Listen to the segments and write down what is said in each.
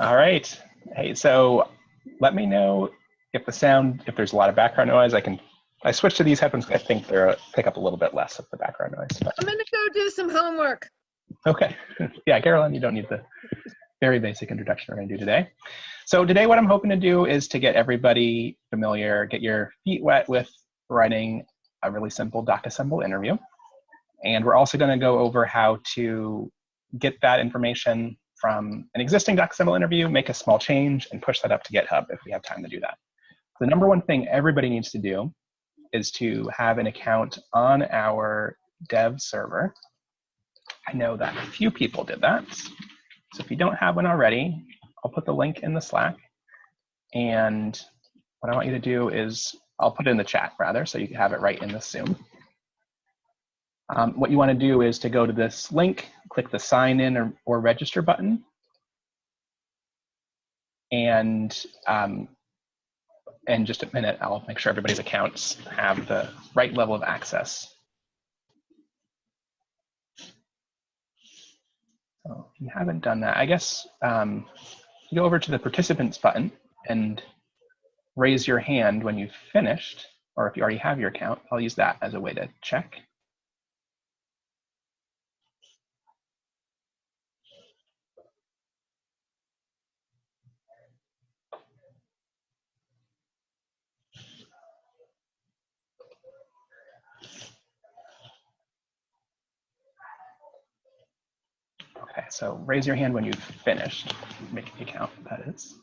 All right. Hey, so let me know if there's a lot of background noise. I switched to these headphones. I think they'll pick up a little bit less of the background noise. But. I'm gonna go do some homework. Okay. Yeah, Carolyn, you don't need the very basic introduction we're going to do today. So today what I'm hoping to do is to get everybody familiar, get your feet wet with writing a really simple Docassemble interview. And we're also going to go over how to get that information from an existing Docassemble interview, make a small change, and push that up to GitHub if we have time to do that. The number one thing everybody needs to do is to have an account on our dev server. I know that a few people did that. So if you don't have one already, I'll put the link in the Slack. And what I want you to do is, I'll put it in the chat rather, so you can have it right in the Zoom. What you want to do is to go to this link, click the sign in or register button. And in just a minute, I'll make sure everybody's accounts have the right level of access. So if you haven't done that, I guess you go over to the participants button and raise your hand when you've finished, or if you already have your account, I'll use that as a way to check. Okay, so raise your hand when you've finished making the account, that is.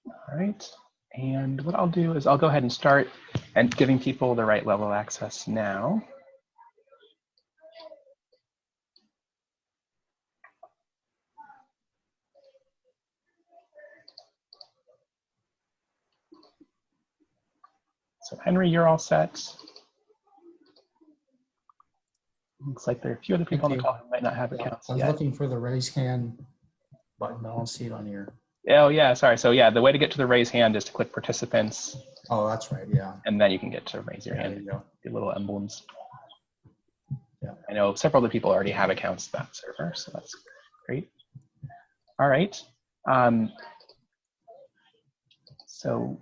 All right, and what I'll do is I'll go ahead and start and giving people the right level of access now. So Henry, you're all set. Looks like there are a few other people on the call who might not have accounts yet. I was looking for the raise hand button, but I don't see it on here. Oh yeah, sorry. So yeah, the way to get to the raise hand is to click participants. Oh, that's right, yeah. And then you can get to raise your hand. There you go. The little emblems. Yeah. I know several other people already have accounts to that server, so that's great. All right. So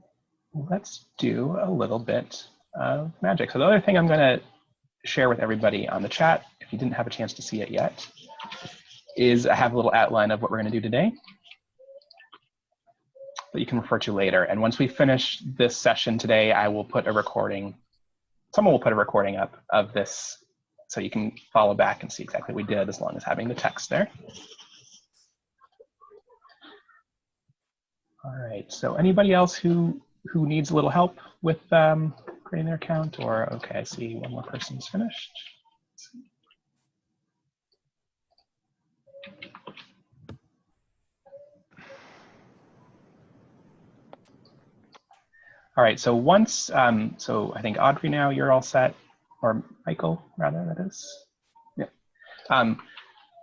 let's do a little bit of magic. So the other thing I'm going to share with everybody on the chat, if you didn't have a chance to see it yet, is I have a little outline of what we're going to do today that you can refer to later. And once we finish this session today, I will put a recording, someone will put a recording up of this so you can follow back and see exactly what we did as long as having the text there. All right, so anybody else who needs a little help with creating their account, or okay, I see one more person's finished. All right, so once, so I think Audrey now, you're all set, or Michael, rather, that is. Yeah.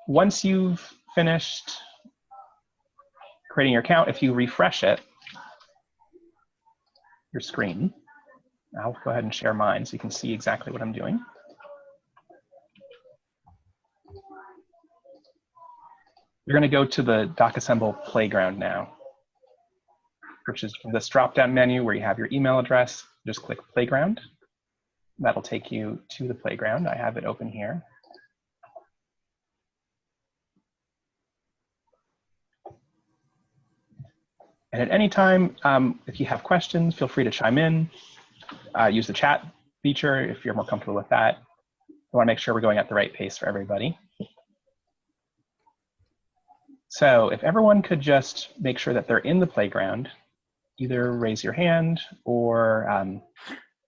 Once you've finished creating your account, if you refresh it, your screen, I'll go ahead and share mine so you can see exactly what I'm doing. You're going to go to the Docassemble playground now, which is from this drop-down menu where you have your email address. Just click Playground. That'll take you to the playground. I have it open here. And at any time, if you have questions, feel free to chime in. Use the chat feature if you're more comfortable with that. I want to make sure we're going at the right pace for everybody. So if everyone could just make sure that they're in the playground, either raise your hand or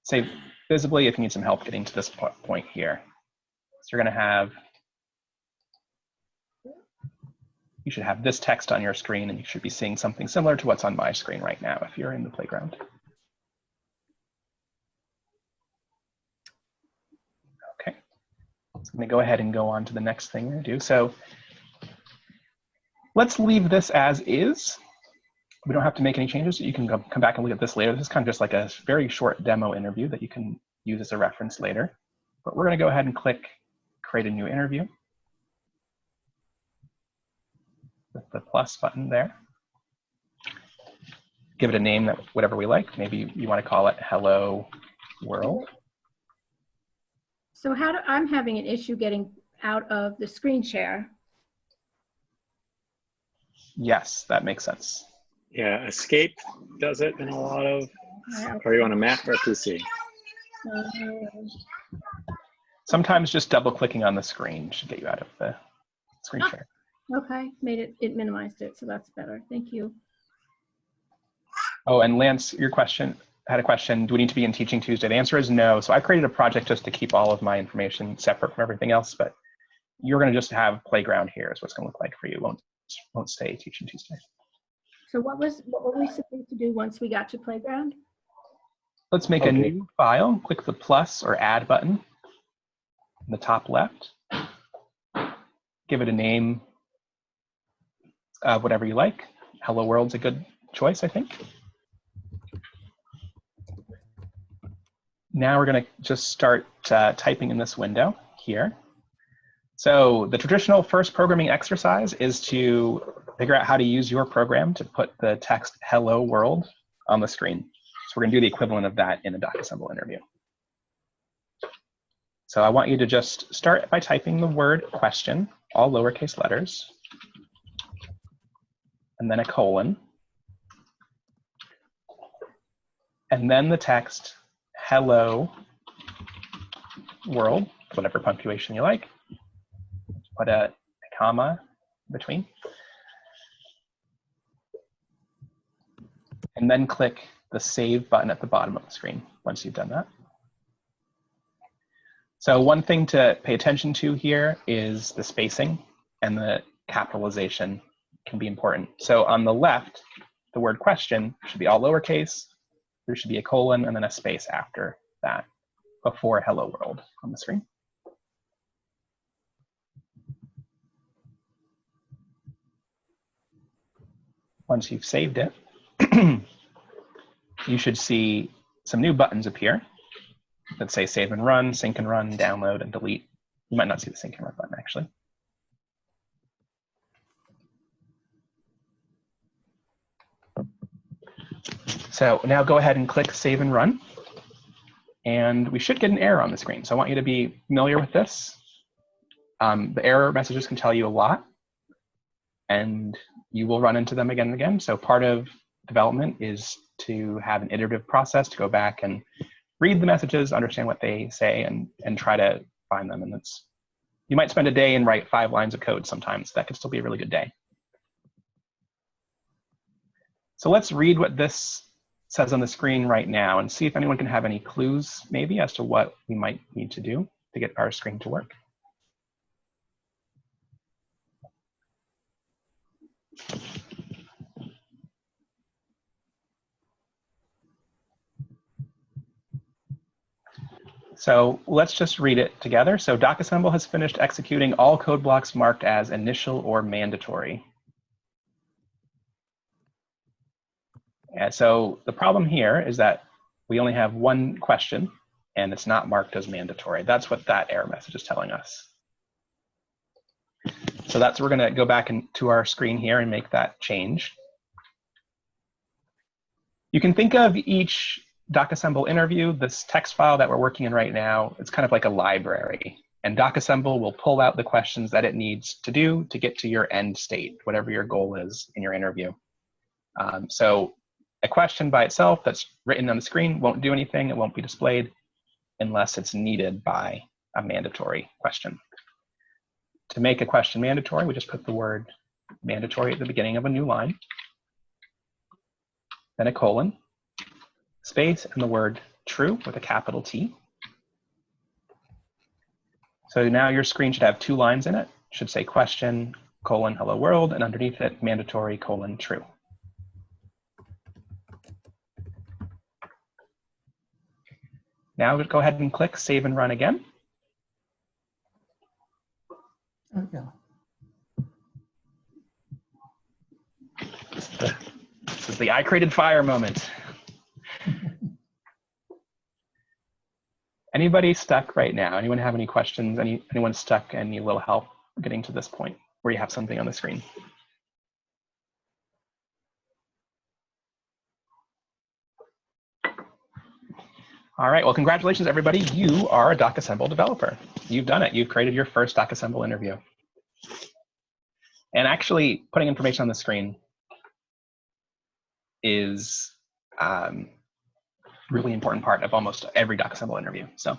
say visibly if you need some help getting to this point here. So you're going to have, you should have this text on your screen, and you should be seeing something similar to what's on my screen right now if you're in the playground. Okay, so I'm going to go ahead and go on to the next thing we're going to do. So Let's leave this as is. We don't have to make any changes. You can come back and look at this later. This is kind of just like a very short demo interview that you can use as a reference later. But we're going to go ahead and click Create a New Interview with the plus button there. Give it a name that whatever we like. Maybe you want to call it Hello World. So I'm having an issue getting out of the screen share. Yes, that makes sense. Yeah, escape does it in a lot of, are you on a Mac or a PC? Sometimes just double clicking on the screen should get you out of the screen share. Okay, it minimized it, so that's better. Thank you. Oh, and Lance, your question had a question. Do we need to be in Teaching Tuesday? The answer is no. So I created a project just to keep all of my information separate from everything else, but you're going to just have Playground here is what's going to look like for you. Won't say Teaching Tuesday. So what were we supposed to do once we got to Playground? Let's make a new file. Click the plus or add button in the top left. Give it a name of whatever you like. Hello World's a good choice, I think. Now we're going to just start typing in this window here. So the traditional first programming exercise is to figure out how to use your program to put the text Hello World on the screen. So we're going to do the equivalent of that in a Docassemble interview. So I want you to just start by typing the word question, all lowercase letters, and then a colon, and then the text Hello World, whatever punctuation you like. Put a comma between. And then click the Save button at the bottom of the screen once you've done that. So one thing to pay attention to here is the spacing, and the capitalization can be important. So on the left, the word question should be all lowercase. There should be a colon and then a space after that before Hello World on the screen. Once you've saved it, you should see some new buttons appear that say Save and Run, Sync and Run, Download, and Delete. You might not see the Sync and Run button, actually. So now go ahead and click Save and Run. And we should get an error on the screen. So I want you to be familiar with this. The error messages can tell you a lot, and you will run into them again and again. So part of development is to have an iterative process to go back and read the messages, understand what they say, and try to find them. And you might spend a day and write 5 lines of code sometimes. That could still be a really good day. So let's read what this says on the screen right now and see if anyone can have any clues maybe as to what we might need to do to get our screen to work. So let's just read it together. So Docassemble has finished executing all code blocks marked as initial or mandatory. And so the problem here is that we only have one question and it's not marked as mandatory. That's what that error message is telling us. So we're going to go back into our screen here and make that change. You can think of each Docassemble interview, this text file that we're working in right now, it's kind of like a library. And Docassemble will pull out the questions that it needs to do to get to your end state, whatever your goal is in your interview. So a question by itself that's written on the screen won't do anything. It won't be displayed unless it's needed by a mandatory question. To make a question mandatory, we just put the word mandatory at the beginning of a new line, then a colon, space, and the word true with a capital T. So now your screen should have 2 lines in it. It should say question, colon, hello world, and underneath it, mandatory, colon, true. Now go ahead and click Save and Run again. Oh, yeah. This is the I created fire moment. Anybody stuck right now? Anyone have any questions? Anyone stuck and need a little help getting to this point where you have something on the screen? All right, well, congratulations, everybody. You are a Docassemble developer. You've done it. You've created your first Docassemble interview. And actually, putting information on the screen is really important part of almost every Docassemble interview. So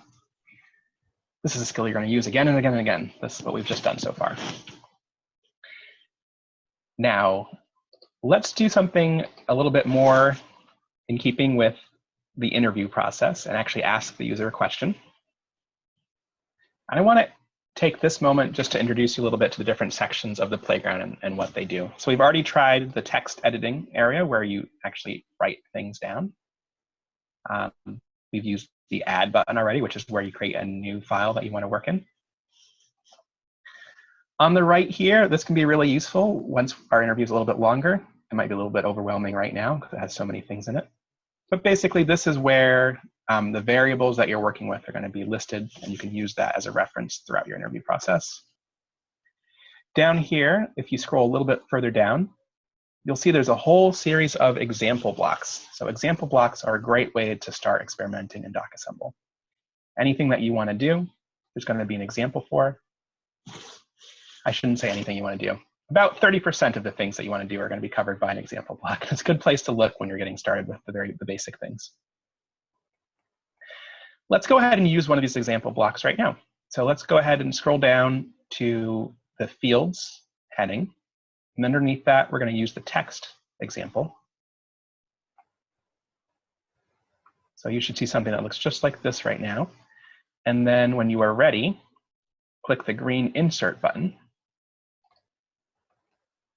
this is a skill you're going to use again and again and again. This is what we've just done so far. Now, let's do something a little bit more in keeping with the interview process and actually ask the user a question. And I want to take this moment just to introduce you a little bit to the different sections of the playground and what they do. So we've already tried the text editing area where you actually write things down. We've used the add button already, which is where you create a new file that you want to work in. On the right here, this can be really useful once our interview is a little bit longer. It might be a little bit overwhelming right now because it has so many things in it. But basically, this is where the variables that you're working with are going to be listed, and you can use that as a reference throughout your interview process. Down here, if you scroll a little bit further down, you'll see there's a whole series of example blocks. So example blocks are a great way to start experimenting in Docassemble. Anything that you want to do, there's going to be an example for. I shouldn't say anything you want to do. About 30% of the things that you want to do are going to be covered by an example block. It's a good place to look when you're getting started with the basic things. Let's go ahead and use one of these example blocks right now. So let's go ahead and scroll down to the fields heading. And underneath that, we're going to use the text example. So you should see something that looks just like this right now. And then when you are ready, click the green insert button.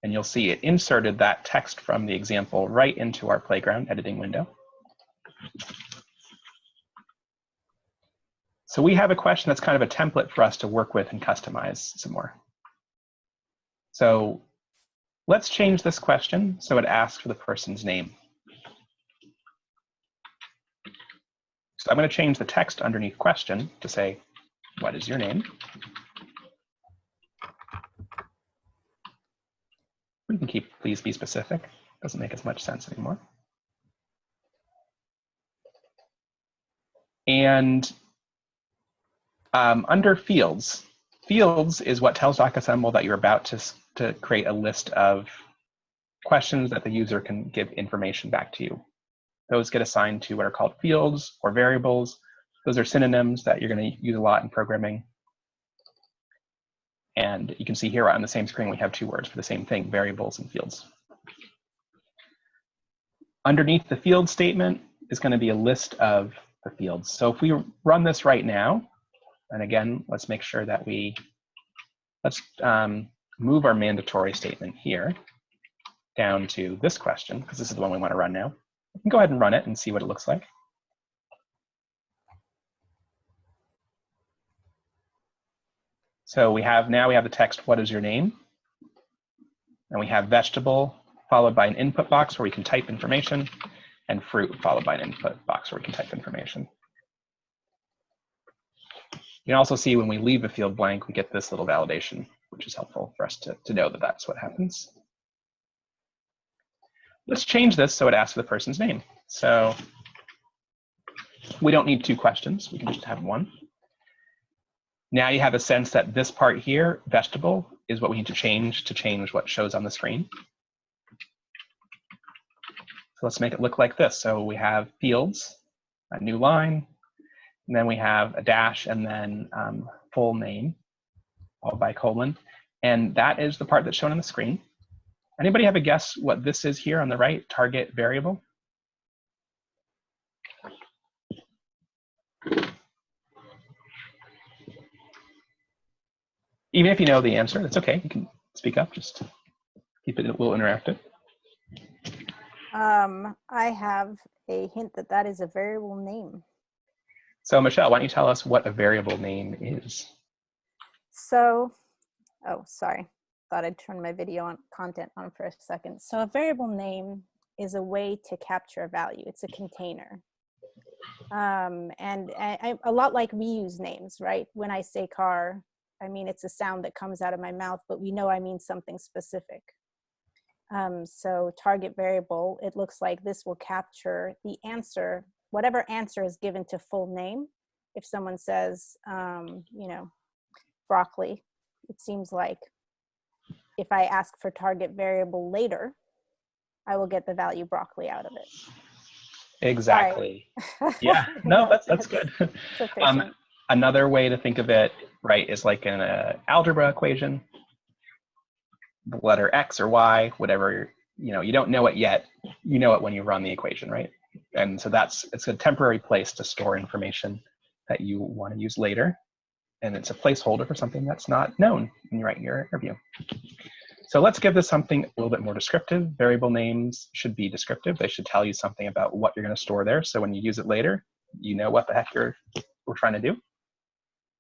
And you'll see it inserted that text from the example right into our playground editing window. So we have a question that's kind of a template for us to work with and customize some more. So let's change this question so it asks for the person's name. So I'm going to change the text underneath question to say, what is your name? We can keep please be specific. Doesn't make as much sense anymore. And under fields, fields is what tells Docassemble that you're about to create a list of questions that the user can give information back to you. Those get assigned to what are called fields or variables. Those are synonyms that you're going to use a lot in programming. And you can see here on the same screen, we have two words for the same thing, variables and fields. Underneath the field statement is going to be a list of the fields. So if we run this right now, and again, let's make sure that let's move our mandatory statement here down to this question, because this is the one we want to run now. We can go ahead and run it and see what it looks like. So now we have the text, what is your name? And we have vegetable followed by an input box where we can type information, and fruit followed by an input box where we can type information. You can also see when we leave a field blank, we get this little validation, which is helpful for us to know that that's what happens. Let's change this so it asks for the person's name. So we don't need two questions, we can just have one. Now you have a sense that this part here, vegetable, is what we need to change what shows on the screen. So let's make it look like this. So we have fields, a new line, and then we have a dash and then full name, followed by colon. And that is the part that's shown on the screen. Anybody have a guess what this is here on the right, target variable? Even if you know the answer, that's okay. You can speak up, just keep it a little interactive. I have a hint that is a variable name. So Michelle, why don't you tell us what a variable name is? So, oh, sorry. thought I'd turn my video on content on for a second. So a variable name is a way to capture a value. It's a container. A lot like we use names, right? When I say car, I mean, it's a sound that comes out of my mouth, but we know I mean something specific. So target variable, it looks like this will capture the answer, whatever answer is given to full name. If someone says, you know, broccoli, it seems like if I ask for target variable later, I will get the value broccoli out of it. Exactly. Sorry. Yeah, no, that's good. Sufficient. Another way to think of it, right, is like in an algebra equation, the letter X or Y, whatever, you know, you don't know it yet. You know it when you run the equation, right? And so it's a temporary place to store information that you want to use later. And it's a placeholder for something that's not known when you write your interview. So let's give this something a little bit more descriptive. Variable names should be descriptive. They should tell you something about what you're going to store there. So when you use it later, you know what the heck we're trying to do.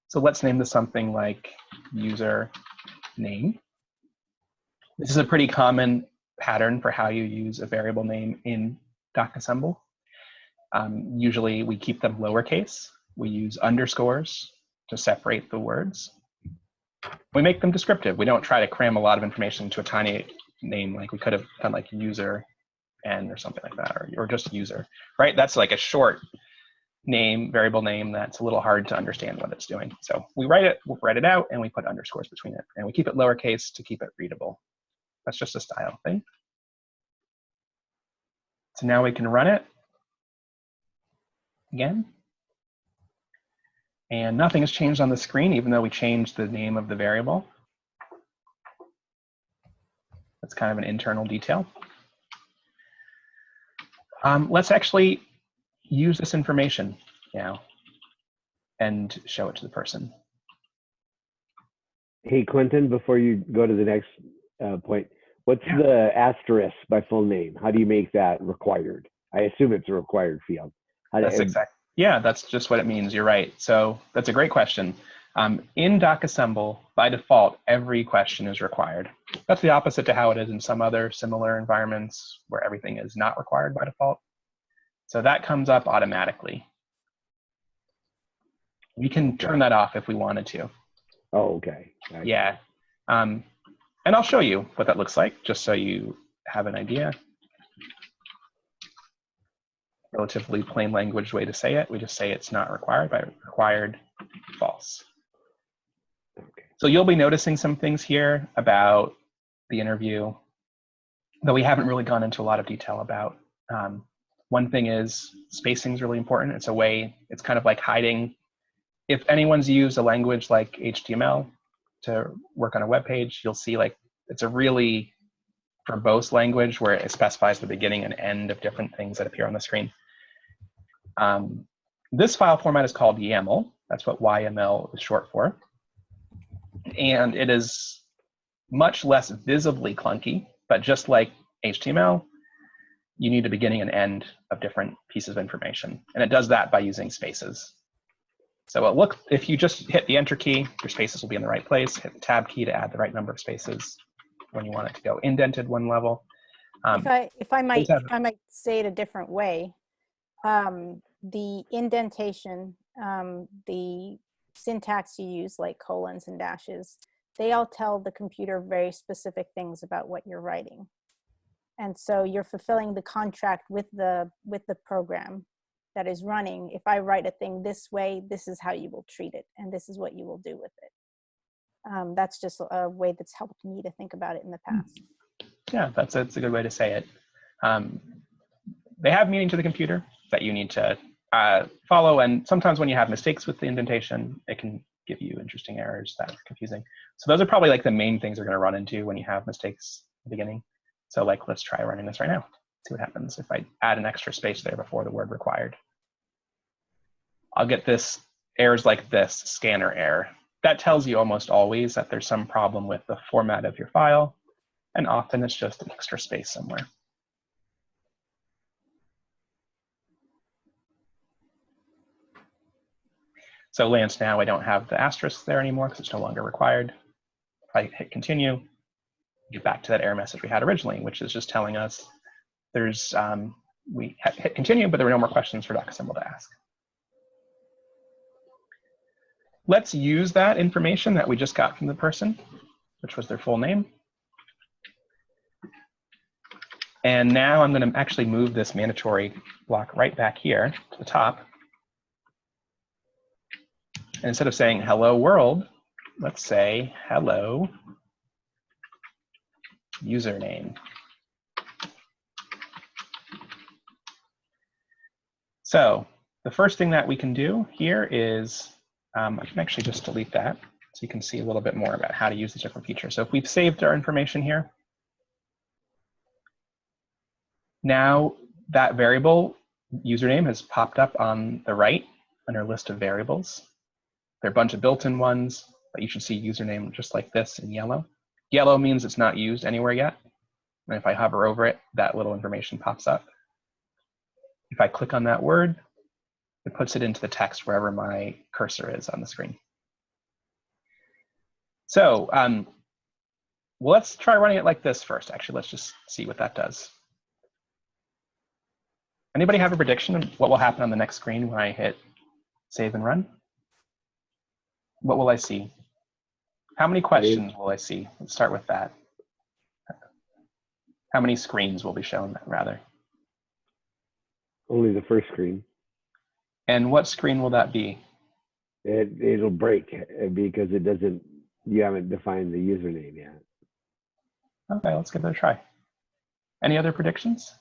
So let's name this something like user name. This is a pretty common pattern for how you use a variable name in Docassemble. Usually we keep them lowercase. We use underscores to separate the words. We make them descriptive. We don't try to cram a lot of information into a tiny name like we could have done like user n or something like that, or just user, right? That's like a short name, variable name that's a little hard to understand what it's doing. So we write it out and we put underscores between it, and we keep it lowercase to keep it readable. That's just a style thing. So now we can run it again. And nothing has changed on the screen, even though we changed the name of the variable. That's kind of an internal detail. Let's actually use this information now and show it to the person. Hey, Quinten, before you go to the next point, what's the asterisk by full name? How do you make that required? I assume it's a required field. That's just what it means. You're right. So that's a great question. In Docassemble, by default, every question is required. That's the opposite to how it is in some other similar environments where everything is not required by default. So that comes up automatically. We can turn that off if we wanted to. Oh, okay. Gotcha. Yeah. And I'll show you what that looks like, just so you have an idea. Relatively plain language way to say it. We just say it's not required by required false. Okay. So you'll be noticing some things here about the interview that we haven't really gone into a lot of detail about. One thing is spacing is really important. It's a way, it's kind of like hiding. If anyone's used a language like HTML to work on a web page, you'll see like it's a really verbose language where it specifies the beginning and end of different things that appear on the screen. This file format is called YAML. That's what YML is short for. And it is much less visibly clunky, but just like HTML, you need a beginning and end of different pieces of information. And it does that by using spaces. So if you just hit the Enter key, your spaces will be in the right place. Hit the Tab key to add the right number of spaces when you want it to go indented one level. If I might say it a different way, the indentation, the syntax you use, like colons and dashes, they all tell the computer very specific things about what you're writing. And so you're fulfilling the contract with the program that is running. If I write a thing this way, this is how you will treat it, and this is what you will do with it. That's just a way that's helped me to think about it in the past. Yeah, that's a good way to say it. They have meaning to the computer that you need to follow, and sometimes when you have mistakes with the indentation, it can give you interesting errors that are confusing. So those are probably like the main things you're going to run into when you have mistakes at the beginning. So like, let's try running this right now. See what happens if I add an extra space there before the word required. I'll get this errors like this, scanner error. That tells you almost always that there's some problem with the format of your file, and often it's just an extra space somewhere. So Lance, now I don't have the asterisk there anymore because it's no longer required. If I hit continue, get back to that error message we had originally, which is just telling us there's, we hit continue, but there were no more questions for Docassemble to ask. Let's use that information that we just got from the person, which was their full name. And now I'm going to actually move this mandatory block right back here to the top. And instead of saying hello world, let's say hello username. So the first thing that we can do here is, I can actually just delete that so you can see a little bit more about how to use the different features. So if we've saved our information here, now that variable username has popped up on the right under list of variables. There are a bunch of built-in ones, but you should see username just like this in yellow. Yellow means it's not used anywhere yet. And if I hover over it, that little information pops up. If I click on that word, it puts it into the text wherever my cursor is on the screen. So well, let's try running it like this first. Actually, let's just see what that does. Anybody have a prediction of what will happen on the next screen when I hit save and run? What will I see? How many questions will I see? Let's start with that. How many screens will be shown, rather? Only the first screen. And what screen will that be? It'll break because it doesn't, you haven't defined the username yet. Okay, let's give it a try. Any other predictions?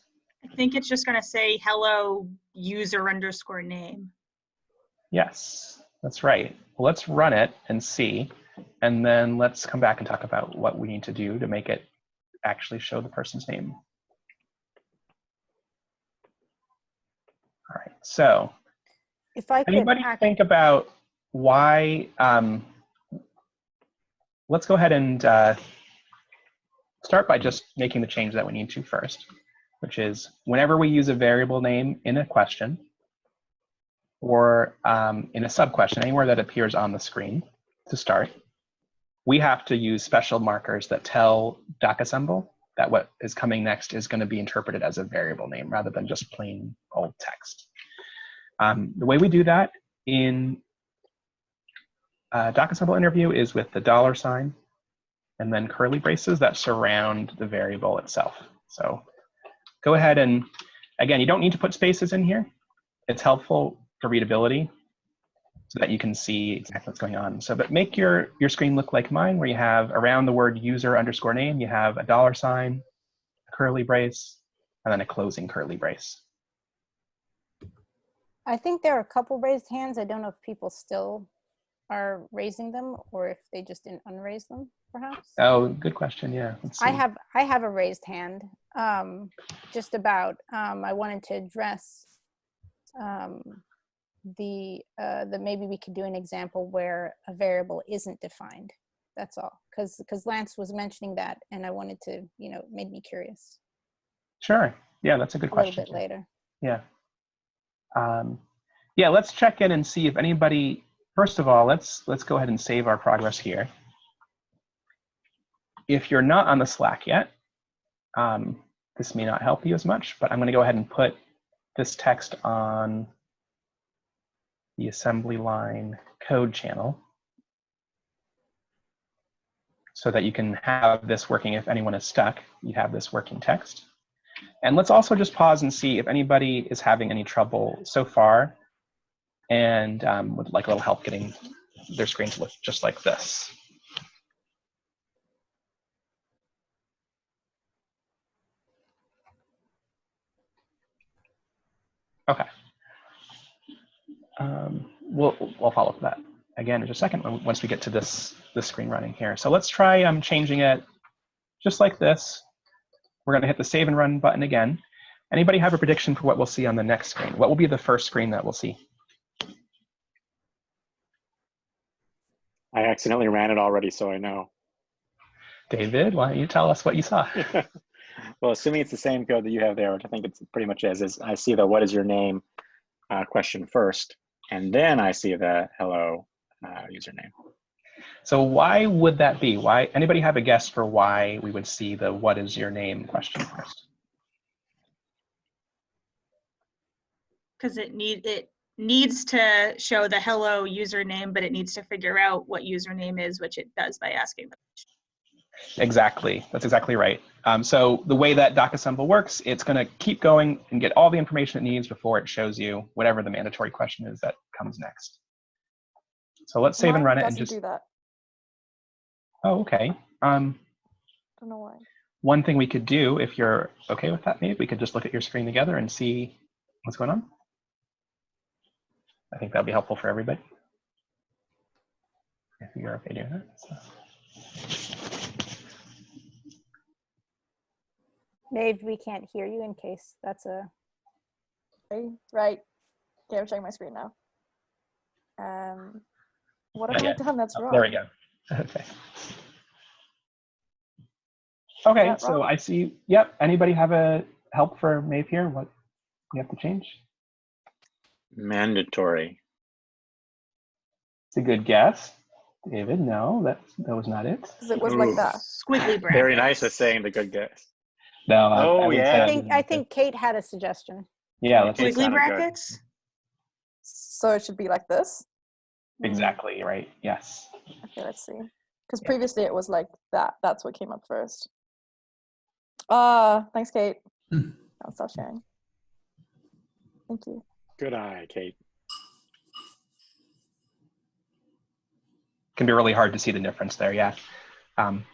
I think it's just going to say hello user_name. Yes, that's right. Well, let's run it and see, and then let's come back and talk about what we need to do to make it actually show the person's name. All right, so If I could anybody think about why, let's go ahead and start by just making the change that we need to first, which is whenever we use a variable name in a question or in a subquestion, anywhere that appears on the screen to start, we have to use special markers that tell Docassemble that what is coming next is going to be interpreted as a variable name rather than just plain old text. The way we do that in Docassemble interview is with the $sign and then curly braces that surround the variable itself. So go ahead and, again, you don't need to put spaces in here. It's helpful for readability so that you can see exactly what's going on. So, but make your screen look like mine, where you have around the word user_name, you have a $sign, a curly brace, and then a closing curly brace. I think there are a couple raised hands. I don't know if people still are raising them or if they just didn't unraise them, perhaps. Oh, good question. Yeah. Let's see. I have a raised hand. Just about I wanted to address the maybe we could do an example where a variable isn't defined. That's all, because Lance was mentioning that, and I wanted to, you know, it made me curious. Sure. Yeah, that's a good question. A little bit later. Yeah. Yeah, let's check in and see if anybody, first of all, let's go ahead and save our progress here. If you're not on the Slack yet, this may not help you as much, but I'm going to go ahead and put this text on the assembly line code channel so that you can have this working. If anyone is stuck, you have this working text. And let's also just pause and see if anybody is having any trouble so far and would like a little help getting their screen to look just like this. Okay. We'll follow up with that again in just a second once we get to this screen running here. So let's try changing it just like this. We're going to hit the save and run button again. Anybody have a prediction for what we'll see on the next screen? What will be the first screen that we'll see? I accidentally ran it already, so I know. David, why don't you tell us what you saw? Well, assuming it's the same code that you have there, which I think it's pretty much is I see the what is your name question first, and then I see the hello username. So why would that be? Why? Anybody have a guess for why we would see the "what is your name" question first? Because it needs to show the hello username, but it needs to figure out what username is, which it does by asking the question. Exactly. That's exactly right. So the way that Docassemble works, it's going to keep going and get all the information it needs before it shows you whatever the mandatory question is that comes next. So let's save and run it and just do that. Oh, okay. Don't know why. One thing we could do, if you're okay with that, maybe we could just look at your screen together and see what's going on. I think that'll be helpful for everybody. If you're okay doing that. So. Maeve, we can't hear you in case that's a... Right. Okay, I'm checking my screen now. What have I done that's wrong? There we go. Okay. Okay, so wrong? I see, yep. Anybody have a help for Maeve here? What we have to change? Mandatory. It's a good guess. David, no, that was not it. Because it was like that. Squiggly brackets. Very nice of saying the good guess. No, Oh, I would yeah. say I think Kate had a suggestion. yeah, let's It's Squiggly sounded good. brackets? So it should be like this? exactly right. Yes. Okay, let's see. Because previously it was like that. That's what came up first. Thanks, Kate. I'll stop sharing. Thank you. Good eye, Kate. Can be really hard to see the difference there, yeah.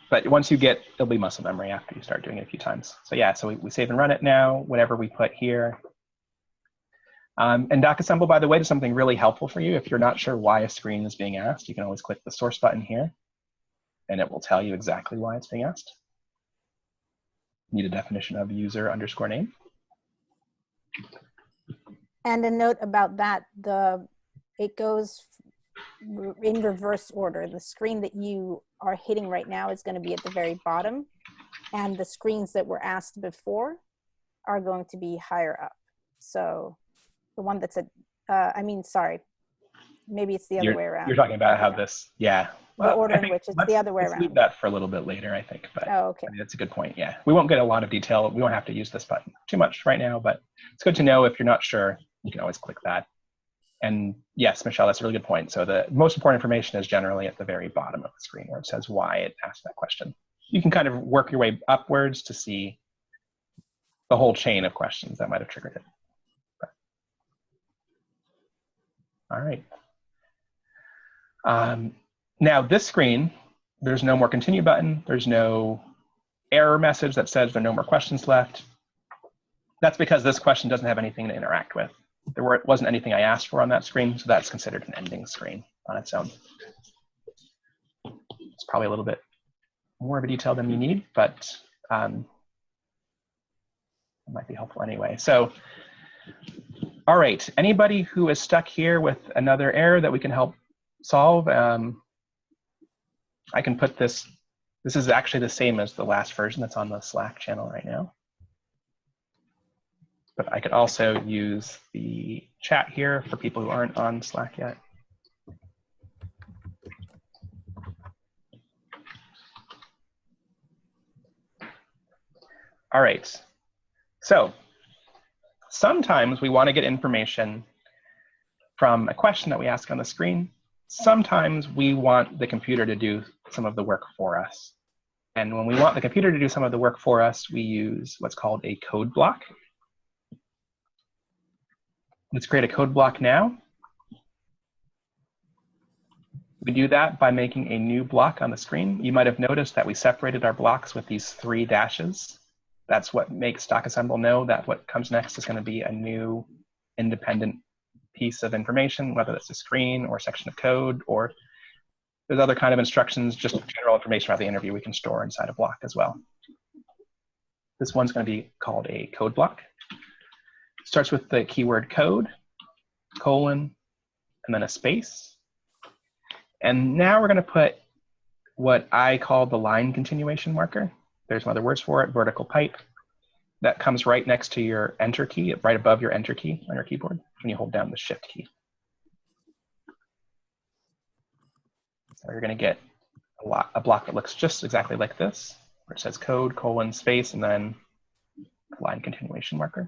But once you get, it'll be muscle memory after you start doing it a few times. So yeah, so we save and run it now, whatever we put here. And Docassemble, by the way, is something really helpful for you. If you're not sure why a screen is being asked, you can always click the source button here, and it will tell you exactly why it's being asked. Need a definition of user underscore name. And a note about that, it goes in reverse order. The screen that you are hitting right now is going to be at the very bottom, and the screens that were asked before are going to be higher up. So the one that's at, sorry, maybe it's the other way around. You're talking about how this, yeah. The order in which it's the other way let's around. leave that for a little bit later, I think. But Oh, okay. I mean, that's a good point, yeah. We won't get a lot of detail. We won't have to use this button too much right now, but it's good to know if you're not sure, you can always click that. And yes, Michelle, that's a really good point. So the most important information is generally at the very bottom of the screen where it says why it asked that question. You can kind of work your way upwards to see the whole chain of questions that might have triggered it. But, all right. Now this screen, there's no more continue button. There's no error message that says there are no more questions left. That's because this question doesn't have anything to interact with. There wasn't anything I asked for on that screen, so that's considered an ending screen on its own. It's probably a little bit more of a detail than you need, but it might be helpful anyway. So, all right, anybody who is stuck here with another error that we can help solve, I can put this is actually the same as the last version that's on the Slack channel right now. But I could also use the chat here for people who aren't on Slack yet. All right, so sometimes we want to get information from a question that we ask on the screen. Sometimes we want the computer to do some of the work for us. And when we want the computer to do some of the work for us, we use what's called a code block. Let's create a code block now. We do that by making a new block on the screen. You might have noticed that we separated our blocks with these 3 dashes. That's what makes Docassemble know that what comes next is going to be a new independent piece of information, whether that's a screen or a section of code, or there's other kind of instructions, just general information about the interview we can store inside a block as well. This one's going to be called a code block. It starts with the keyword code, colon, and then a space. And now we're going to put what I call the line continuation marker. There's some other words for it, vertical pipe. That comes right next to your enter key, right above your enter key on your keyboard when you hold down the shift key. So you're going to get a block that looks just exactly like this, where it says code, colon, space, and then line continuation marker.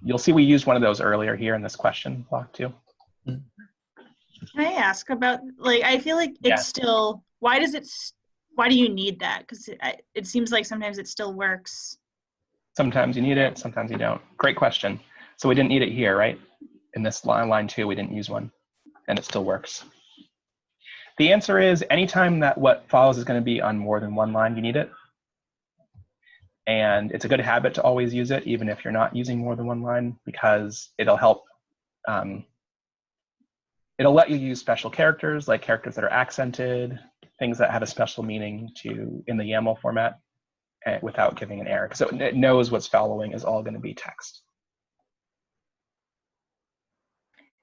You'll see we used one of those earlier here in this question block too. Can I ask about, like, I feel like it's still, why do you need that? Because it seems like sometimes it still works. Sometimes you need it, sometimes you don't. Great question. So we didn't need it here, right? In this line 2, we didn't use one, and it still works. The answer is anytime that what follows is going to be on more than one line, you need it. And it's a good habit to always use it, even if you're not using more than one line, because it'll help. It'll let you use special characters, like characters that are accented, things that have a special meaning in the YAML format without giving an error. So it knows what's following is all going to be text.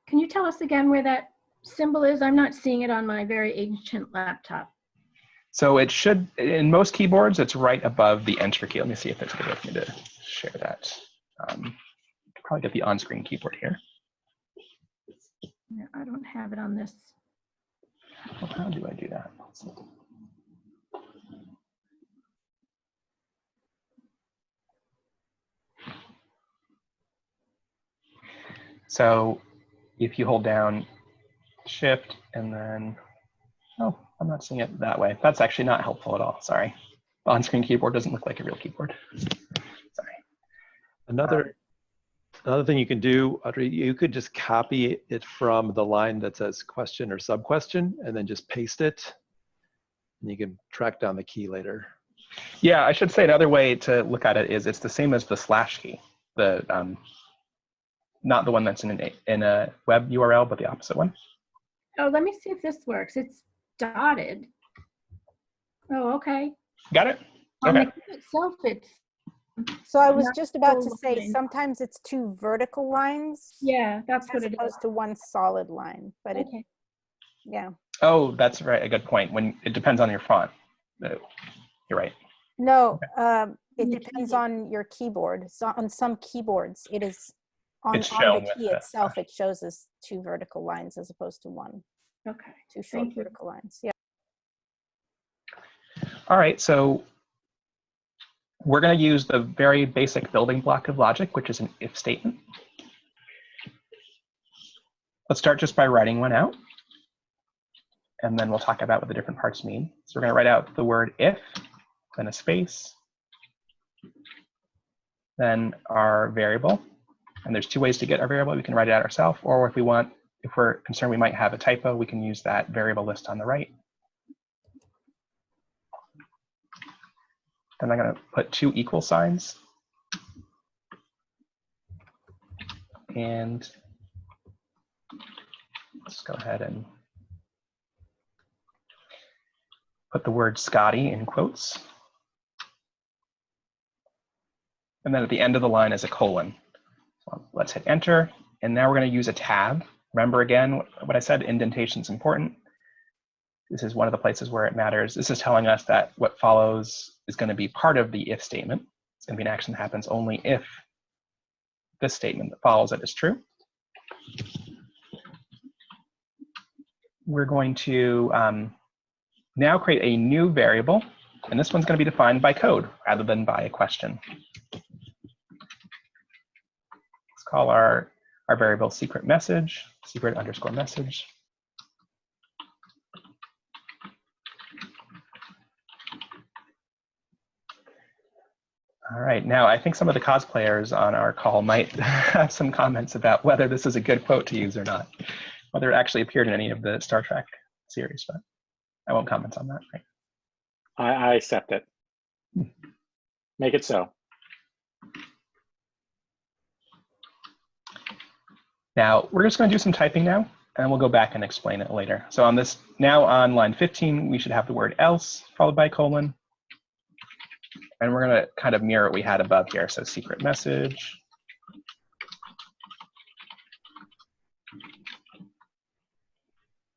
Can you tell us again where that symbol is? I'm not seeing it on my very ancient laptop. So it should, in most keyboards, it's right above the Enter key. Let me see if there's a good way for me to share that. Probably get the on-screen keyboard here. Yeah, I don't have it on this. Well, how do I do that? So if you hold down Shift and then, oh, I'm not seeing it that way. That's actually not helpful at all. Sorry. The on-screen keyboard doesn't look like a real keyboard. Sorry. Another thing you can do, Audrey, you could just copy it from the line that says question or sub-question and then just paste it. And you can track down the key later. Yeah, I should say another way to look at it is it's the same as the slash key. Not the one that's in a web URL, but the opposite one. Oh, let me see if this works. It's dotted. Oh, okay. Got it? On Okay. the key itself, it's. So I was not just about to full say, line. sometimes it's 2 vertical lines Yeah, that's what as it is. opposed to 1 solid line, but it, Okay. yeah. Oh, that's right. A good point. When it depends on your font. You're right. No, it depends on your keyboard. So on some keyboards, it is on It's the shown key with the itself, it shows as 2 vertical lines as opposed to 1. Okay. 2 short Thank you. vertical lines. Yeah. All right, so we're going to use the very basic building block of logic, which is an if statement. Let's start just by writing one out, and then we'll talk about what the different parts mean. So we're going to write out the word if, then a space, then our variable. And there's 2 ways to get our variable. We can write it out ourselves, or if we're concerned we might have a typo, we can use that variable list on the right. Then I'm going to put 2 equal signs. And let's go ahead and put the word Scotty in quotes. And then at the end of the line is a colon. So let's hit enter. And now we're going to use a tab. Remember again what I said, indentation is important. This is one of the places where it matters. This is telling us that what follows is going to be part of the if statement. It's going to be an action that happens only if this statement that follows it is true. We're going to now create a new variable, and this one's going to be defined by code rather than by a question. Let's call our variable secret message, secret underscore message. All right, now I think some of the cosplayers on our call might have some comments about whether this is a good quote to use or not, whether it actually appeared in any of the Star Trek series, but I won't comment on that. Right? I accept it. Make it so. Now, we're just going to do some typing now, and we'll go back and explain it later. So on this, now on line 15, we should have the word else followed by colon. And we're going to kind of mirror what we had above here. So secret message.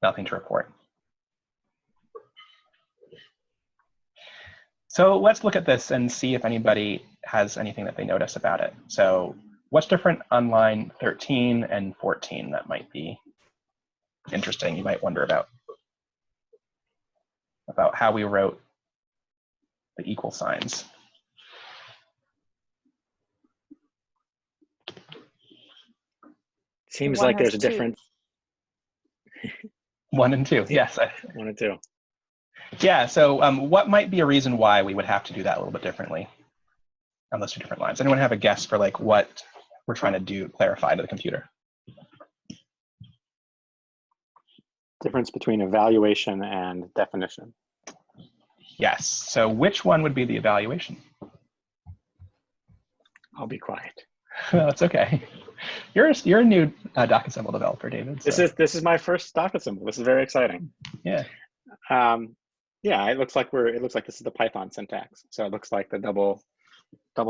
Nothing to report. So let's look at this and see if anybody has anything that they notice about it. So what's different on line 13 and 14 that might be interesting, you might wonder about? about how we wrote the equal signs. Seems One like has there's a two. difference. 1 and 2, yes. 1 and 2. Yeah, so what might be a reason why we would have to do that a little bit differently on those two different lines? Anyone have a guess for like what we're trying to clarify to the computer? Difference between evaluation and definition. Yes, so which one would be the evaluation? I'll be quiet. That's okay. You're a new Docassemble developer, David. So. This is my first Docassemble. This is very exciting. Yeah. Yeah, it looks like this is the Python syntax. So it looks like the double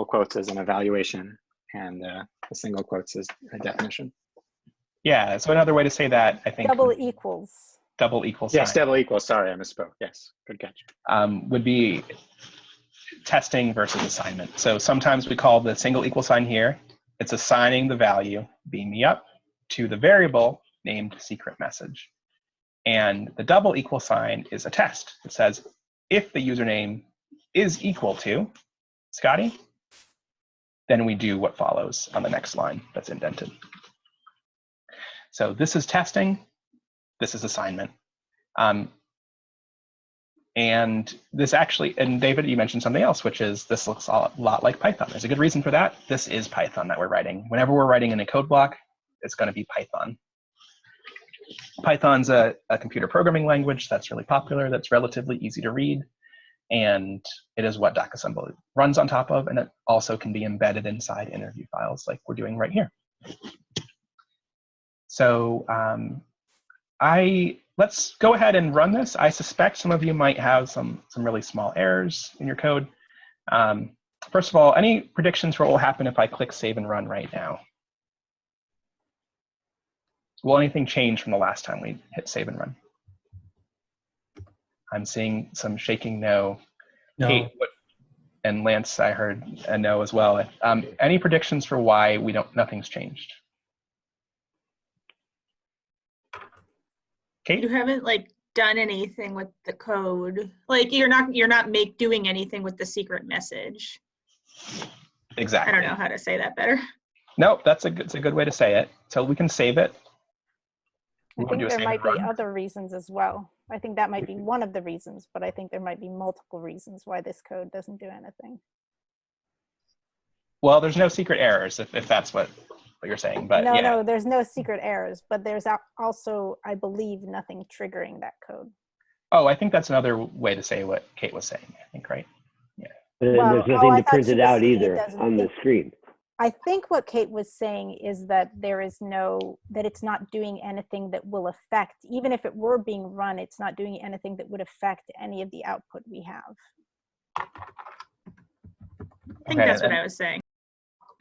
quotes is an evaluation, and the single quotes is a definition. Yeah. So another way to say that, I think, Double equals. Double equals. Yes, double equals. Sorry, I misspoke. Yes, good catch. Would be testing versus assignment. So sometimes we call the single equal sign here. It's assigning the value, beam me up, to the variable named secret message. And the double equal sign is a test. It says, if the username is equal to Scotty, then we do what follows on the next line that's indented. So this is testing, this is assignment. And this actually, and David, you mentioned something else, which is this looks a lot like Python. There's a good reason for that. This is Python that we're writing. Whenever we're writing in a code block, it's going to be Python. Python's a computer programming language that's really popular, that's relatively easy to read, and it is what Docassemble runs on top of, and it also can be embedded inside interview files like we're doing right here. So let's go ahead and run this. I suspect some of you might have some really small errors in your code. First of all, any predictions for what will happen if I click save and run right now? Will anything change from the last time we hit save and run? I'm seeing some shaking no. No. Kate, and Lance, I heard a no as well. Any predictions for why nothing's changed? Kate? You haven't like done anything with the code. Like you're not doing anything with the secret message. Exactly. I don't know how to say that better. Nope, it's a good way to say it. So we can save it. I think there might be other reasons as well. I think that might be one of the reasons, but I think there might be multiple reasons why this code doesn't do anything. Well, there's no secret errors if that's what you're saying, but yeah. No, there's no secret errors, but there's also, I believe, nothing triggering that code. Oh, I think that's another way to say what Kate was saying, I think, right? Yeah. Well, there's nothing to print it out either on the screen. I think what Kate was saying is that that it's not doing anything that will affect, even if it were being run, it's not doing anything that would affect any of the output we have. I think that's what I was saying.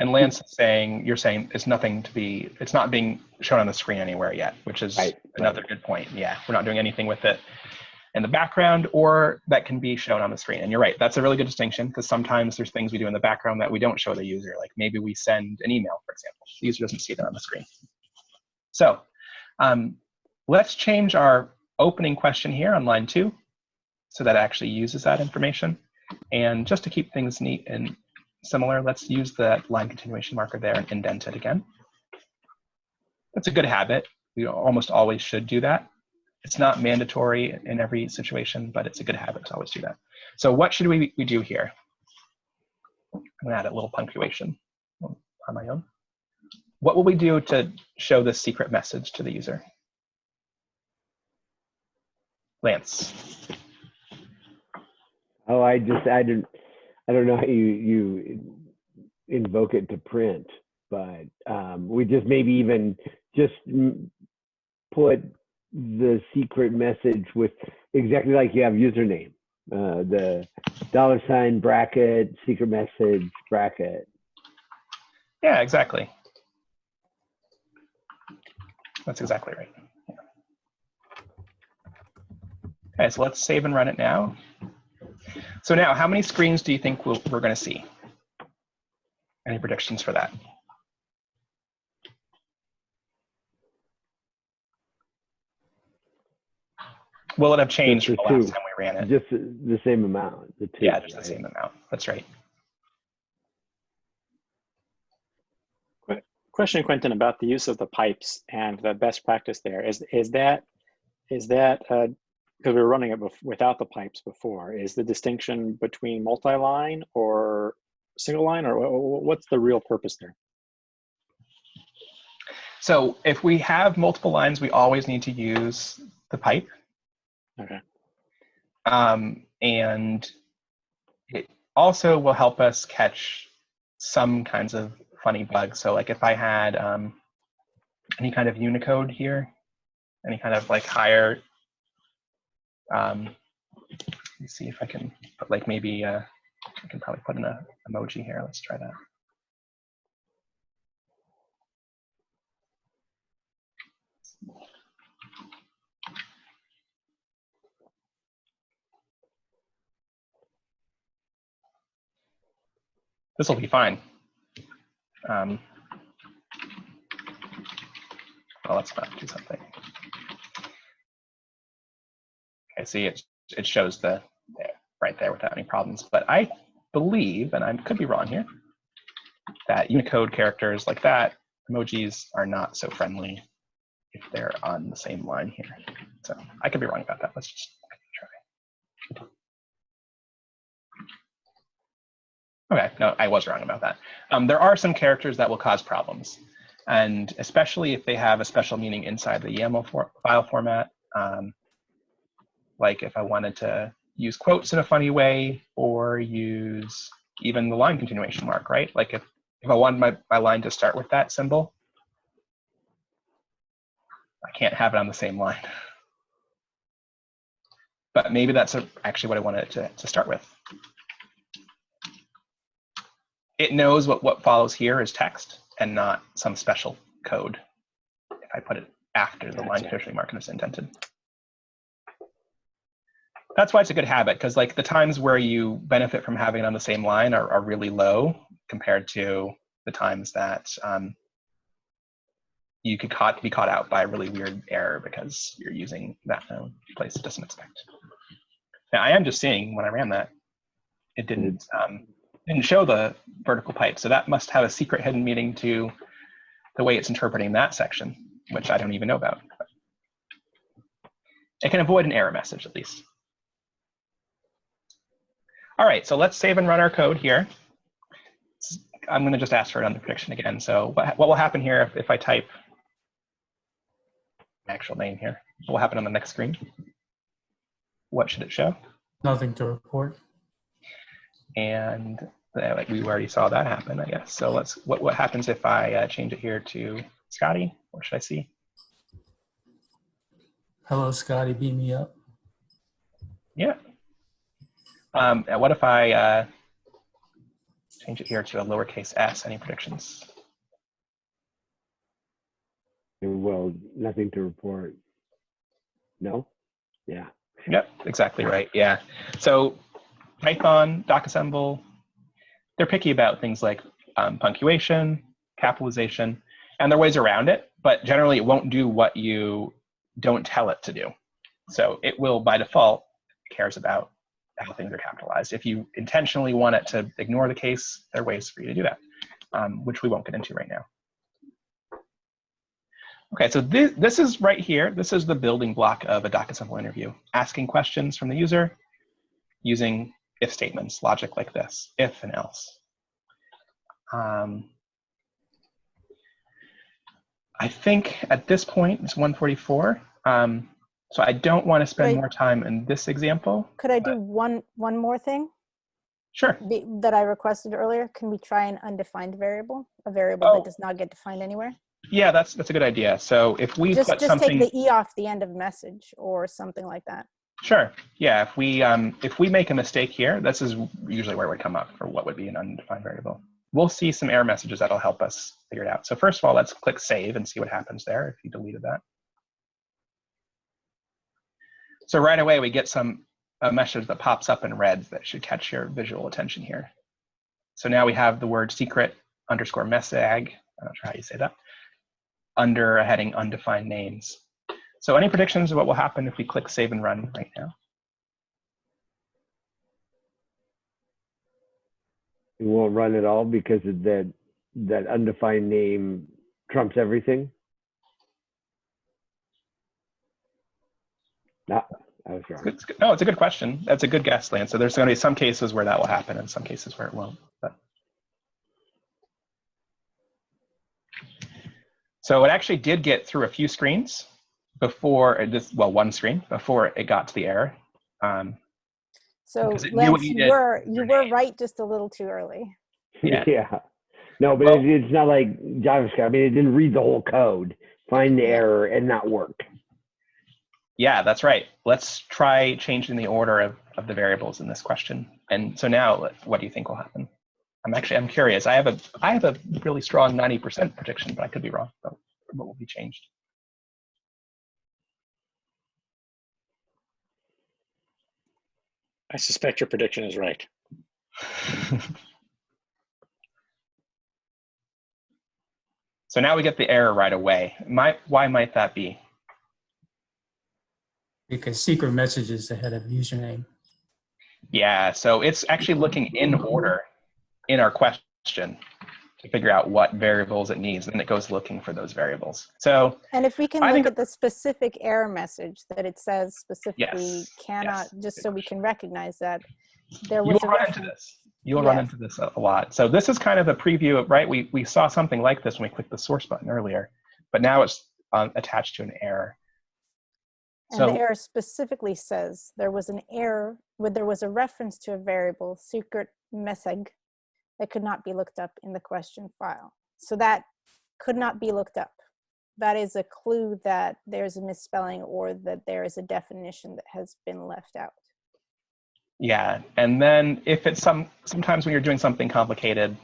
And Lance is saying, you're saying it's not being shown on the screen anywhere yet, which is another good point. Yeah, we're not doing anything with it in the background or that can be shown on the screen. And you're right, that's a really good distinction because sometimes there's things we do in the background that we don't show the user. Like maybe we send an email, for example. The user doesn't see that on the screen. So let's change our opening question here on line 2 so that it actually uses that information. And just to keep things neat and similar, let's use the line continuation marker there and indent it again. That's a good habit. We almost always should do that. It's not mandatory in every situation, but it's a good habit to always do that. So what should we do here? I'm gonna add a little punctuation on my own. What will we do to show this secret message to the user? Lance. Oh, I don't know how you invoke it to print, but we just maybe even just put the secret message with exactly like you have username, the $ bracket, secret message bracket. Yeah, exactly. That's exactly right. Yeah. Okay, so let's save and run it now. So now, how many screens do you think we're going to see? Any predictions for that? Will it have changed Just from the the last two. time we ran it? Just the same amount. The two. Yeah, just the right? same amount. That's right. Question, Quinten, about the use of the pipes and the best practice there. Is that because we were running it without the pipes before? Is the distinction between multi-line or single line, or what's the real purpose there? So if we have multiple lines, we always need to use the pipe. Okay. And it also will help us catch some kinds of funny bugs. So like if I had any kind of Unicode here, any kind of like higher, let me see if I can put like maybe, I can probably put in an emoji here. Let's try that. This will be fine. Well, let's not do something. Okay, see, it shows the right there without any problems. But I believe, and I could be wrong here, that Unicode characters like that, emojis are not so friendly if they're on the same line here. So I could be wrong about that. Let's just try. Okay, no, I was wrong about that. There are some characters that will cause problems, and especially if they have a special meaning inside the YAML file format. Like if I wanted to use quotes in a funny way, or use even the line continuation mark, right? Like if I wanted my line to start with that symbol, I can't have it on the same line. But maybe that's actually what I wanted it to start with. It knows what follows here is text and not some special code if I put it after the line continuation mark is indented. That's why it's a good habit, because like the times where you benefit from having it on the same line are really low compared to the times that you could be caught out by a really weird error because you're using that place it doesn't expect. Now I am just seeing when I ran that, it didn't show the vertical pipe, so that must have a secret hidden meaning to the way it's interpreting that section, which I don't even know about. It can avoid an error message at least. All right, so let's save and run our code here. I'm going to just ask for it on the prediction again. So what will happen here if I type my actual name here? What will happen on the next screen? What should it show? Nothing to report. And like we already saw that happen, I guess. So let's. What happens if I change it here to Scotty? What should I see? Hello, Scotty, beam me up. Yeah. And what if I change it here to a lowercase s? Any predictions? Well, nothing to report. No? Yeah. Yep, exactly right. Yeah. So Python, Docassemble, they're picky about things like punctuation, capitalization, and there are ways around it, but generally it won't do what you don't tell it to do. So it will, by default, cares about how things are capitalized. If you intentionally want it to ignore the case, there are ways for you to do that, which we won't get into right now. Okay, so this is right here. This is the building block of a Docassemble interview, asking questions from the user using if statements, logic like this, if and else. I think at this point, it's 1:44. So I don't want to spend more time in this example. Could I do one more thing? Sure. That I requested earlier? Can we try an undefined variable, a variable that does not get defined anywhere? Yeah, that's a good idea. So if we just put something, take the E off the end of message or something like that. Sure. Yeah, if we make a mistake here, this is usually where it would come up for what would be an undefined variable. We'll see some error messages that'll help us figure it out. So first of all, let's click save and see what happens there if you deleted that. So right away we get a message that pops up in red that should catch your visual attention here. So now we have the word secret _messag, I'm not sure how you say that, under a heading undefined names. So any predictions of what will happen if we click save and run right now? It won't run at all because of that undefined name trumps everything. No, I was wrong. No, it's a good question. That's a good guess, Lance. So there's going to be some cases where that will happen and some cases where it won't. But. So it actually did get through a few screens before one screen before it got to the error. So it knew what Lance, you you did. were right just a little too early. Yeah. Yeah. No, but it's not like JavaScript. I mean, it didn't read the whole code, find the error, and not work. Yeah, that's right. Let's try changing the order of the variables in this question. And so now, what do you think will happen? I'm curious. I have a really strong 90% prediction, but I could be wrong. So what will be changed? I suspect your prediction is right. So now we get the error right away. Why might that be? Because secret message is ahead of username. Yeah, so it's actually looking in order in our question to figure out what variables it needs, and then it goes looking for those variables. So, and if we can look at the specific error message that it says specifically cannot, just so we can recognize that there was a reference. You'll run into this a lot. So this is kind of a preview of, right? We saw something like this when we clicked the source button earlier, but now it's attached to an error. And the error specifically says there was an error where there was a reference to a variable, secret message, that could not be looked up in the question file. So that could not be looked up. That is a clue that there's a misspelling or that there is a definition that has been left out. Yeah, and then if it's sometimes when you're doing something complicated,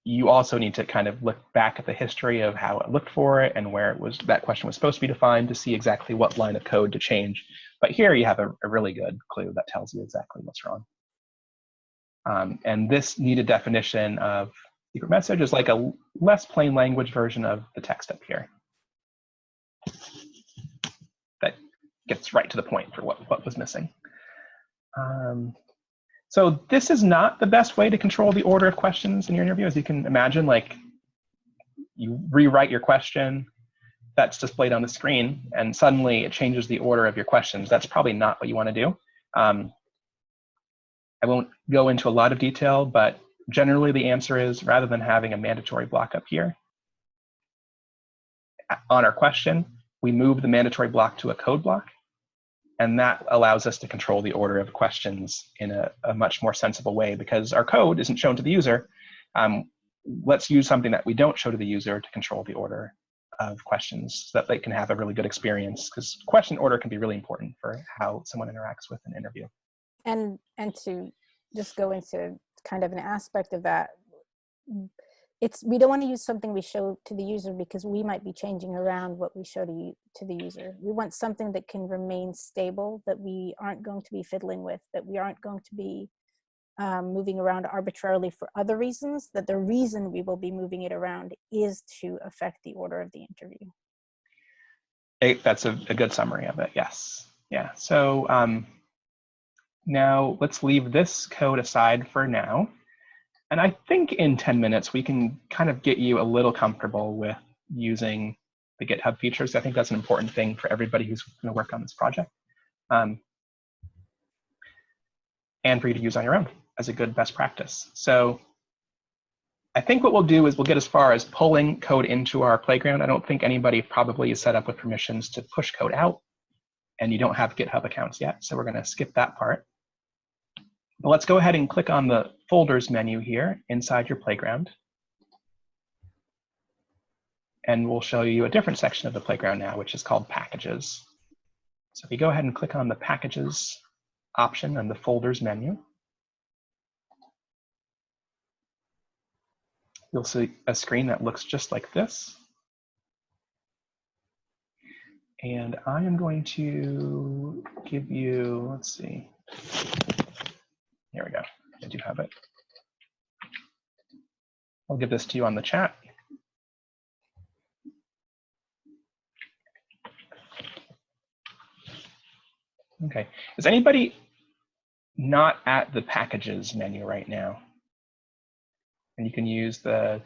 you also need to kind of look back at the history of how it looked for it and where that question was supposed to be defined to see exactly what line of code to change. But here you have a really good clue that tells you exactly what's wrong. And this needed definition of secret message is like a less plain language version of the text up here. That gets right to the point for what was missing. So this is not the best way to control the order of questions in your interview. As you can imagine, like you rewrite your question that's displayed on the screen and suddenly it changes the order of your questions. That's probably not what you want to do. I won't go into a lot of detail, but generally the answer is rather than having a mandatory block up here on our question, we move the mandatory block to a code block. And that allows us to control the order of questions in a much more sensible way because our code isn't shown to the user. Let's use something that we don't show to the user to control the order of questions so that they can have a really good experience, because question order can be really important for how someone interacts with an interview. And to just go into kind of an aspect of that, we don't want to use something we show to the user because we might be changing around what we show to the user. We want something that can remain stable, that we aren't going to be fiddling with, that we aren't going to be moving around arbitrarily for other reasons, that the reason we will be moving it around is to affect the order of the interview. That's a good summary of it, yes. Yeah, so now let's leave this code aside for now. And I think in 10 minutes, we can kind of get you a little comfortable with using the GitHub features. I think that's an important thing for everybody who's going to work on this project. And for you to use on your own as a good best practice. So I think what we'll do is we'll get as far as pulling code into our playground. I don't think anybody probably is set up with permissions to push code out, and you don't have GitHub accounts yet. So we're going to skip that part. But let's go ahead and click on the folders menu here inside your playground. And we'll show you a different section of the playground now, which is called packages. So if you go ahead and click on the packages option on the folders menu, you'll see a screen that looks just like this. And I am going to give you, let's see. Here we go. I do have it. I'll give this to you on the chat. Okay. Is anybody not at the packages menu right now? And you can use the,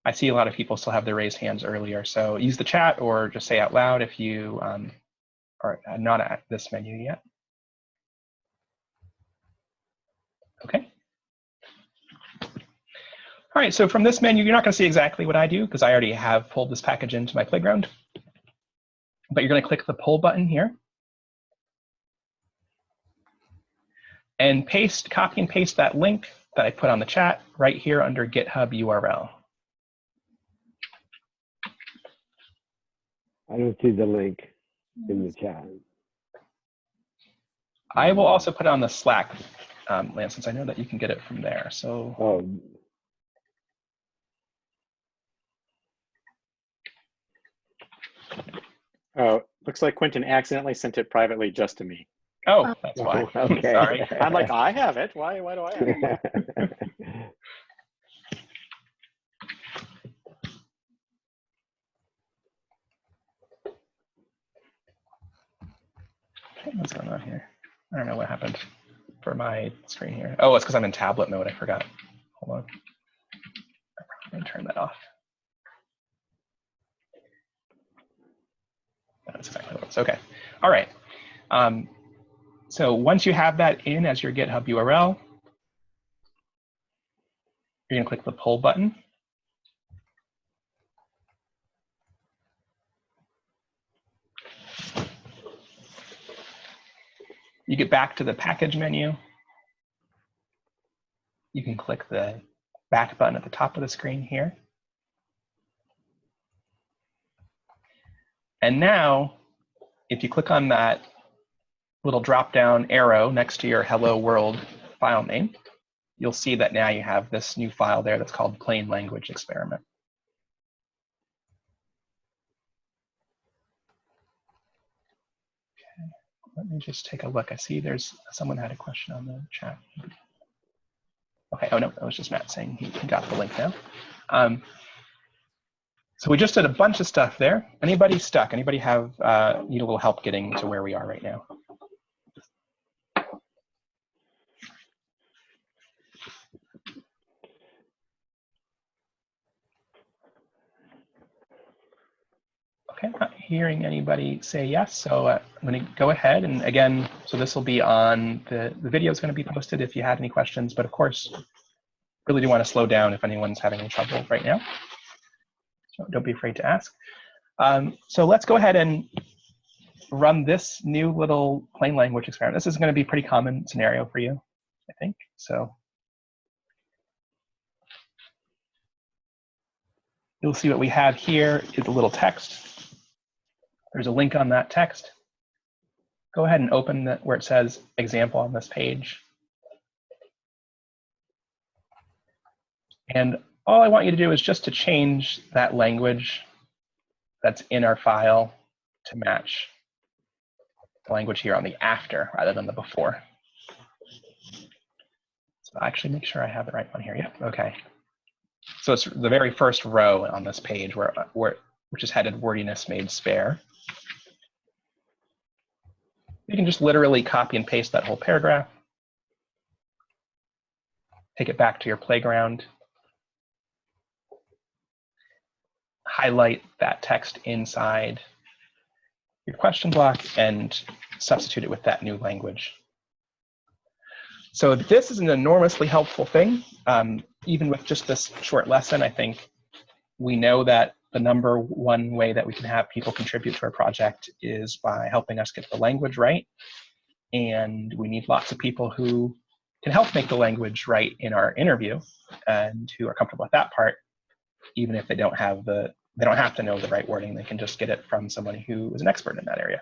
I see a lot of people still have their raised hands earlier, so use the chat or just say out loud if you are not at this menu yet. Okay. All right, so from this menu, you're not going to see exactly what I do because I already have pulled this package into my playground. But you're going to click the pull button here. And copy and paste that link that I put on the chat right here under GitHub URL. I don't see the link in the chat. I will also put it on the Slack, Lance, since I know that you can get it from there. So. Oh. Oh, looks like Quinten accidentally sent it privately just to me. Oh, that's why. Okay. Sorry. I'm like, I have it. Why do I have it? Okay, what's going on here? I don't know what happened for my screen here. Oh, it's because I'm in tablet mode. I forgot. Hold on. I'm going to turn that off. That's exactly what it was. Okay. All right. So once you have that in as your GitHub URL, you're going to click the pull button. You get back to the package menu. You can click the back button at the top of the screen here. And now, if you click on that little drop-down arrow next to your Hello World file name, you'll see that now you have this new file there that's called Plain Language Experiment. Okay, let me just take a look. I see there's someone had a question on the chat. Okay, oh no, that was just Matt saying he got the link now. So we just did a bunch of stuff there. Anybody stuck? Anybody have need a little help getting to where we are right now? Okay, I'm not hearing anybody say yes, so I'm going to go ahead and again, so this will be on, the video is going to be posted if you had any questions, but of course, really do want to slow down if anyone's having any trouble right now. So don't be afraid to ask. So let's go ahead and run this new little plain language experiment. This is going to be a pretty common scenario for you, I think. So you'll see what we have here is a little text. There's a link on that text. Go ahead and open where it says example on this page. And all I want you to do is just to change that language that's in our file to match the language here on the after rather than the before. So I'll actually make sure I have the right one here. Yep, okay. So it's the very first row on this page which is headed wordiness made spare. You can just literally copy and paste that whole paragraph. Take it back to your playground. Highlight that text inside your question block and substitute it with that new language. So this is an enormously helpful thing. Even with just this short lesson, I think we know that the number one way that we can have people contribute to our project is by helping us get the language right. And we need lots of people who can help make the language right in our interview and who are comfortable with that part, even if they don't have to know the right wording. They can just get it from someone who is an expert in that area.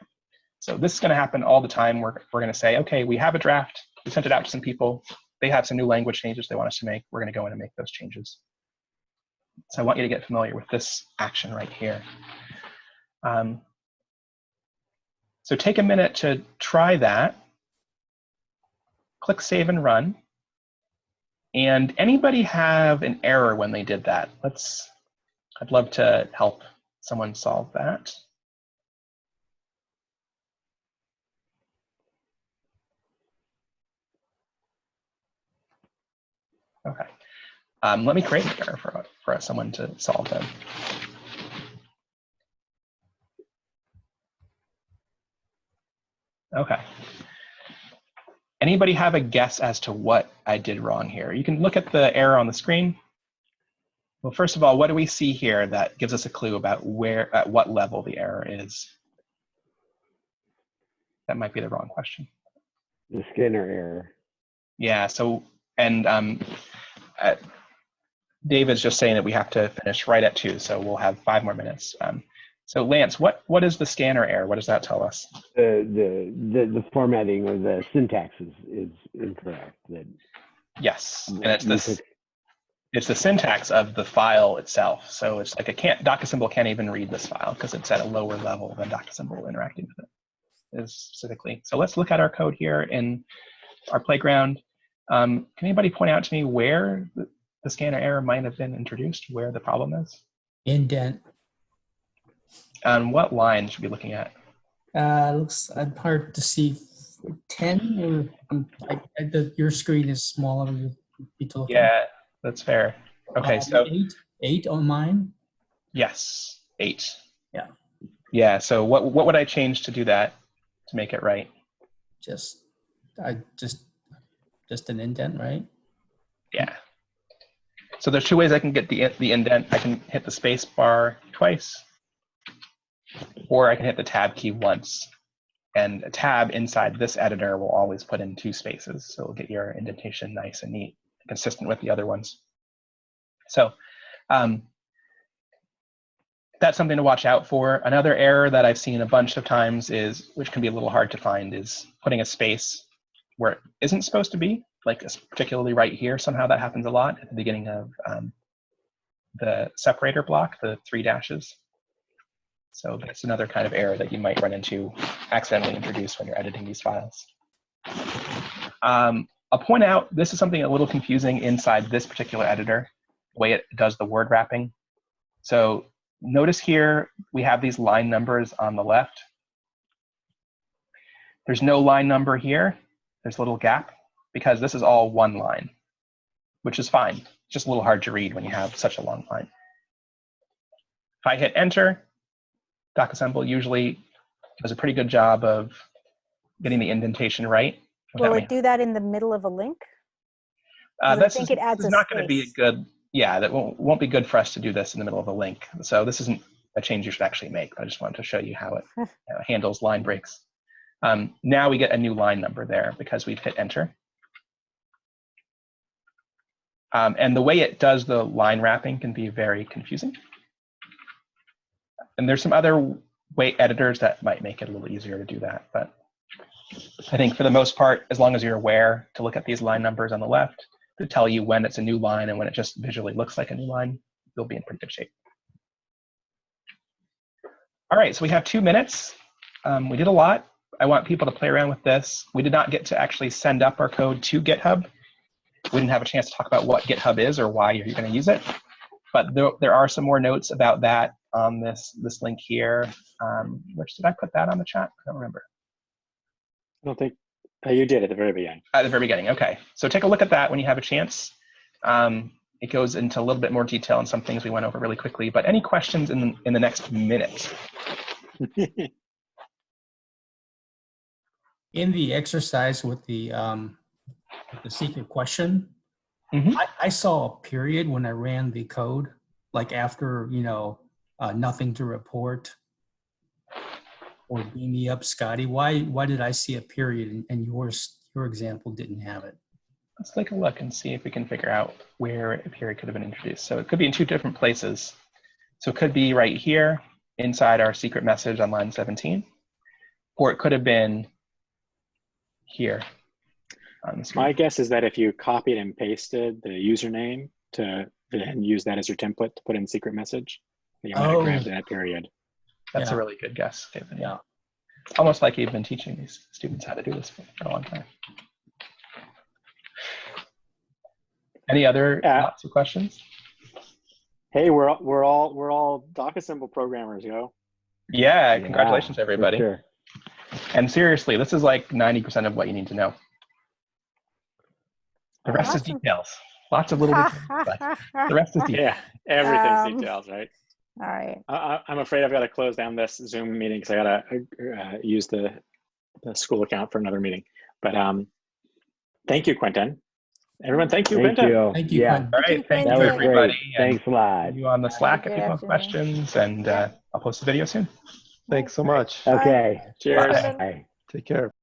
So this is going to happen all the time. We're going to say, okay, we have a draft. We sent it out to some people. They have some new language changes they want us to make. We're going to go in and make those changes. So I want you to get familiar with this action right here. So take a minute to try that. Click Save and Run. And anybody have an error when they did that? I'd love to help someone solve that. Okay. Let me create an error for someone to solve then. Okay. Anybody have a guess as to what I did wrong here? You can look at the error on the screen. Well, first of all, what do we see here that gives us a clue about at what level the error is? That might be the wrong question. The Skinner error. Yeah, so, and David's just saying that we have to finish right at 2, so we'll have 5 more minutes. So Lance, what is the scanner error? What does that tell us? The formatting or the syntax is incorrect. Yes, and it's the syntax of the file itself. So it's like Docassemble can't even read this file because it's at a lower level than Docassemble interacting with it is specifically. So let's look at our code here in our playground. Can anybody point out to me where the scanner error might have been introduced, where the problem is? Indent. On what line should we be looking at? Looks hard to see. 10 or your screen is smaller. You need to look Yeah, that's fair. Okay, so 8 on mine. Yes, 8. Yeah. Yeah. So what would I change to do that to make it right? Just an indent, right? Yeah. So there's 2 ways I can get the indent. I can hit the space bar twice, or I can hit the tab key once. And a tab inside this editor will always put in 2 spaces. So it'll get your indentation nice and neat, consistent with the other ones. So that's something to watch out for. Another error that I've seen a bunch of times is, which can be a little hard to find, is putting a space where it isn't supposed to be, like particularly right here. Somehow that happens a lot at the beginning of the separator block, the 3 dashes. So that's another kind of error that you might run into, accidentally introduce when you're editing these files. I'll point out, this is something a little confusing inside this particular editor, the way it does the word wrapping. So notice here, we have these line numbers on the left. There's no line number here. There's a little gap because this is all 1 line, which is fine. It's just a little hard to read when you have such a long line. If I hit enter, Docassemble usually does a pretty good job of getting the indentation right. Will it do that in the middle of a link? This is not going to be a good, yeah, that won't be good for us to do this in the middle of a link. So this isn't a change you should actually make, but I just wanted to show you how it handles line breaks. Now we get a new line number there because we've hit enter. And the way it does the line wrapping can be very confusing. And there's some other editors that might make it a little easier to do that. But I think for the most part, as long as you're aware to look at these line numbers on the left to tell you when it's a new line and when it just visually looks like a new line, you'll be in pretty good shape. All right, so we have 2 minutes. We did a lot. I want people to play around with this. We did not get to actually send up our code to GitHub. We didn't have a chance to talk about what GitHub is or why you're going to use it. But there are some more notes about that on this link here. Which, did I put that on the chat? I don't remember. I don't think you did at the very beginning. At the very beginning, okay. So take a look at that when you have a chance. It goes into a little bit more detail on some things we went over really quickly. But any questions in the next minute? In the exercise with the secret question, I saw a period when I ran the code, like after, nothing to report or beam me up, Scotty. Why did I see a period and your example didn't have it? Let's take a look and see if we can figure out where a period could have been introduced. So it could be in 2 different places. So it could be right here inside our secret message on line 17, or it could have been here on the screen. My guess is that if you copied and pasted the username to then use that as your template to put in secret message, you might have grabbed that period. That's a really good guess, David. Yeah. Almost like you've been teaching these students how to do this for a long time. Any other thoughts or questions? Hey, we're all Docassemble programmers, yo. Yeah, congratulations, everybody. Sure. And seriously, this is like 90% of what you need to know. The rest is details. Lots of little details, but the rest is deep. Yeah, everything's details, right? All right. I'm afraid I've got to close down this Zoom meeting because I got to use the school account for another meeting. But thank you, Quinten. Everyone, thank you, Thank Quinten. you. Thank you, Yeah, Quinten. All right, thank that you, was everybody. great. Thanks a lot. See you on the Slack if Good you have afternoon. questions, and I'll post the video soon. Thanks so much. Okay. Cheers. Bye. Bye. Take care.